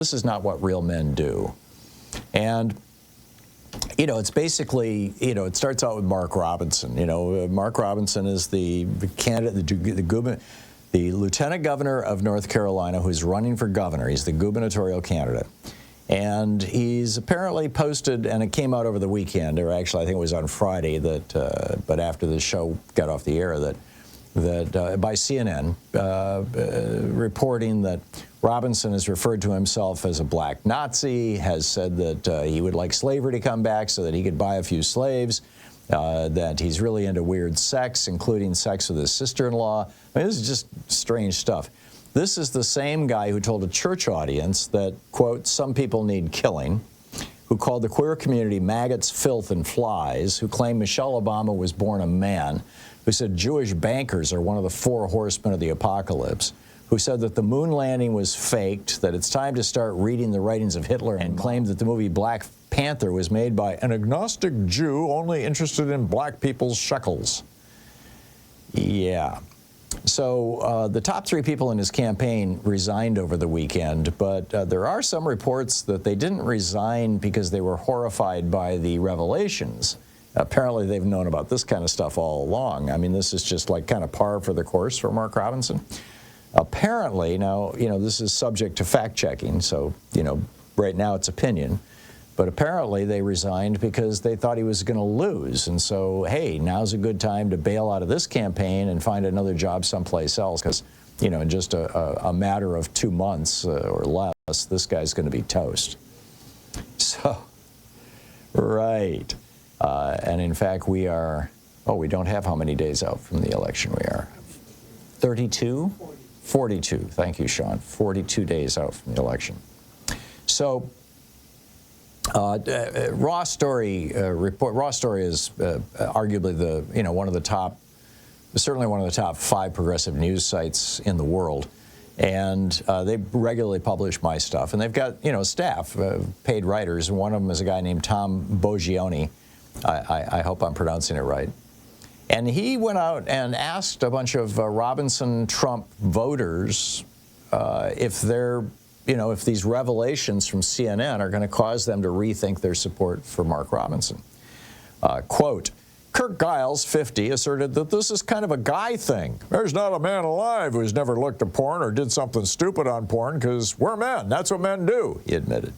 this is not what real men do. And, you know, it's basically, you know, it starts out with Mark Robinson. You know, Mark Robinson is the candidate, the lieutenant governor of North Carolina who's running for governor. He's the gubernatorial candidate. And he's apparently posted, and it came out over the weekend, or actually I think it was on Friday, that, but after the show got off the air, that by CNN, reporting that Robinson has referred to himself as a black Nazi, has said that he would like slavery to come back so that he could buy a few slaves, that he's really into weird sex, including sex with his sister-in-law. I mean, this is just strange stuff. This is the same guy who told a church audience that, quote, some people need killing, who called the queer community maggots, filth, and flies, who claimed Michelle Obama was born a man, who said Jewish bankers are one of the 4 horsemen of the apocalypse, who said that the moon landing was faked, that it's time to start reading the writings of Hitler, and claimed that the movie Black Panther was made by an agnostic Jew only interested in black people's shekels. Yeah. So the top 3 people in his campaign resigned over the weekend, but there are some reports that they didn't resign because they were horrified by the revelations. Apparently they've known about this kind of stuff all along. I mean, this is just like kind of par for the course for Mark Robinson. Apparently, now, you know, this is subject to fact-checking, so, you know, right now it's opinion. But apparently they resigned because they thought he was going to lose. And so, hey, now's a good time to bail out of this campaign and find another job someplace else because, you know, in just a matter of 2 months or less, this guy's going to be toast. So, right. And in fact, we are, we don't have how many days out from the election we are. 32? 42. Thank you, Sean. 42 days out from the election. So, Raw Story report. Raw Story is arguably certainly one of the top 5 progressive news sites in the world, and they regularly publish my stuff. And they've got, you know, staff, paid writers, and one of them is a guy named Tom Boggioni. I hope I'm pronouncing it right. And he went out and asked a bunch of Robinson Trump voters if they're, you know, if these revelations from CNN are going to cause them to rethink their support for Mark Robinson. Quote, Kirk Giles, 50, asserted that this is kind of a guy thing. There's not a man alive who's never looked at porn or did something stupid on porn because we're men. That's what men do, he admitted.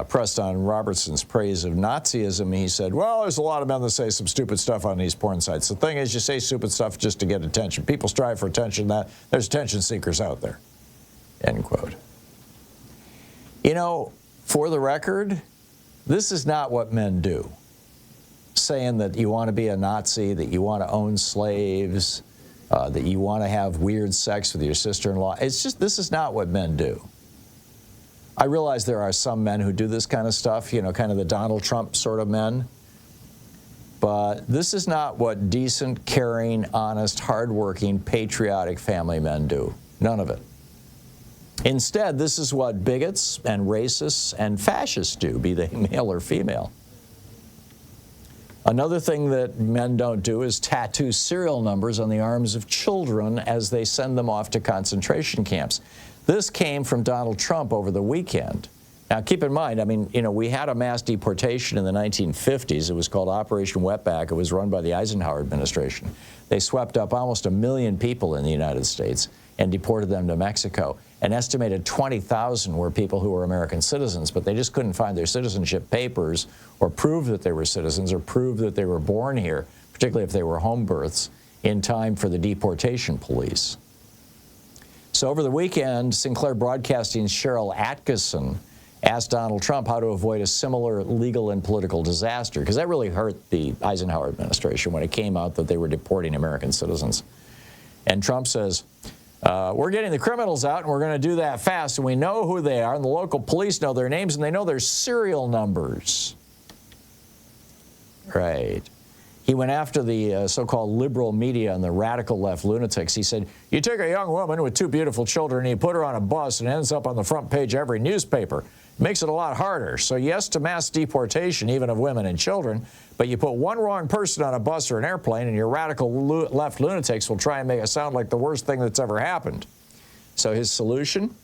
Pressed on Robertson's praise of Nazism, he said, well, there's a lot of men that say some stupid stuff on these porn sites. The thing is, you say stupid stuff just to get attention. People strive for attention. There's attention seekers out there. End quote. You know, for the record, this is not what men do. Saying that you want to be a Nazi, that you want to own slaves, that you want to have weird sex with your sister-in-law. It's just, this is not what men do. I realize there are some men who do this kind of stuff, you know, kind of the Donald Trump sort of men. But this is not what decent, caring, honest, hardworking, patriotic family men do. None of it. Instead, this is what bigots and racists and fascists do, be they male or female. Another thing that men don't do is tattoo serial numbers on the arms of children as they send them off to concentration camps. This came from Donald Trump over the weekend. Now, keep in mind, I mean, you know, we had a mass deportation in the 1950s. It was called Operation Wetback. It was run by the Eisenhower administration. They swept up almost 1 million people in the United States and deported them to Mexico. An estimated 20,000 were people who were American citizens, but they just couldn't find their citizenship papers or prove that they were citizens or prove that they were born here, particularly if they were home births, in time for the deportation police. So over the weekend, Sinclair Broadcasting's Cheryl Atkinson asked Donald Trump how to avoid a similar legal and political disaster, because that really hurt the Eisenhower administration when it came out that they were deporting American citizens. And Trump says, we're getting the criminals out, and we're going to do that fast, and we know who they are, and the local police know their names, and they know their serial numbers. Right. He went after the so-called liberal media and the radical left lunatics. He said, you take a young woman with 2 beautiful children and you put her on a bus and it ends up on the front page of every newspaper. It makes it a lot harder. So yes to mass deportation, even of women and children, but you put one wrong person on a bus or an airplane and your radical left lunatics will try and make it sound like the worst thing that's ever happened. So his solution?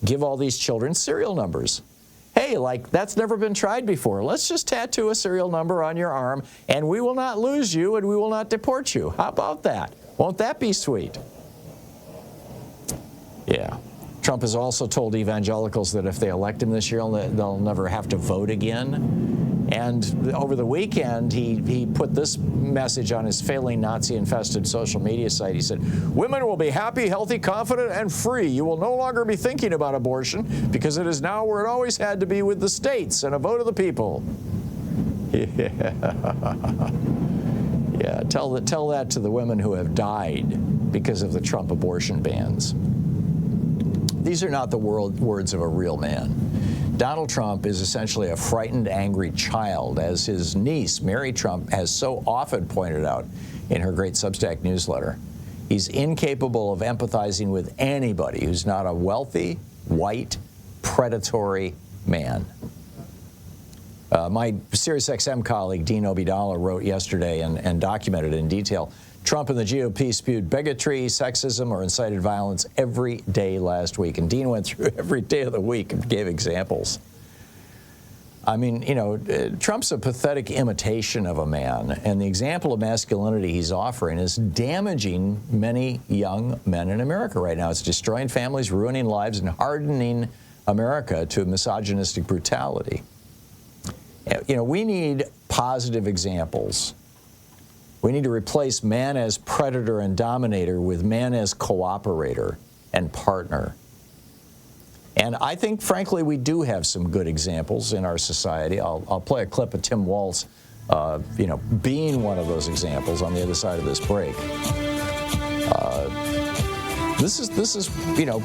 give all these children serial numbers. Hey, like, that's never been tried before. Let's just tattoo a serial number on your arm, and we will not lose you, and we will not deport you. How about that? Won't that be sweet? Yeah. Trump has also told evangelicals that if they elect him this year, they'll never have to vote again. And over the weekend, he put this message on his failing Nazi-infested social media site. He said, "Women will be happy, healthy, confident, and free. You will no longer be thinking about abortion because it is now where it always had to be, with the states and a vote of the people." Yeah. Yeah, tell that to the women who have died because of the Trump abortion bans. These are not the words of a real man. Donald Trump is essentially a frightened, angry child, as his niece, Mary Trump, has so often pointed out in her great Substack newsletter. He's incapable of empathizing with anybody who's not a wealthy, white, predatory man. My SiriusXM colleague, Dean Obeidallah, wrote yesterday and documented in detail, Trump and the GOP spewed bigotry, sexism, or incited violence every day last week. And Dean went through every day of the week and gave examples. I mean, you know, Trump's a pathetic imitation of a man, and the example of masculinity he's offering is damaging many young men in America right now. It's destroying families, ruining lives, and hardening America to misogynistic brutality. You know, we need positive examples. We need to replace man as predator and dominator with man as cooperator and partner. And I think, frankly, we do have some good examples in our society. I'll play a clip of Tim Walz, you know, being one of those examples on the other side of this break. This is, you know,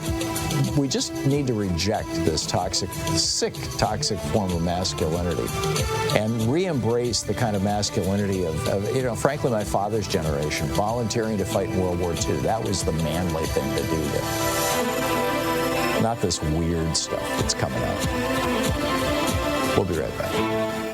we just need to reject this toxic, sick, toxic form of masculinity and re-embrace the kind of masculinity of, you know, frankly, my father's generation, volunteering to fight in World War II. That was the manly thing to do there. Not this weird stuff that's coming out. We'll be right back.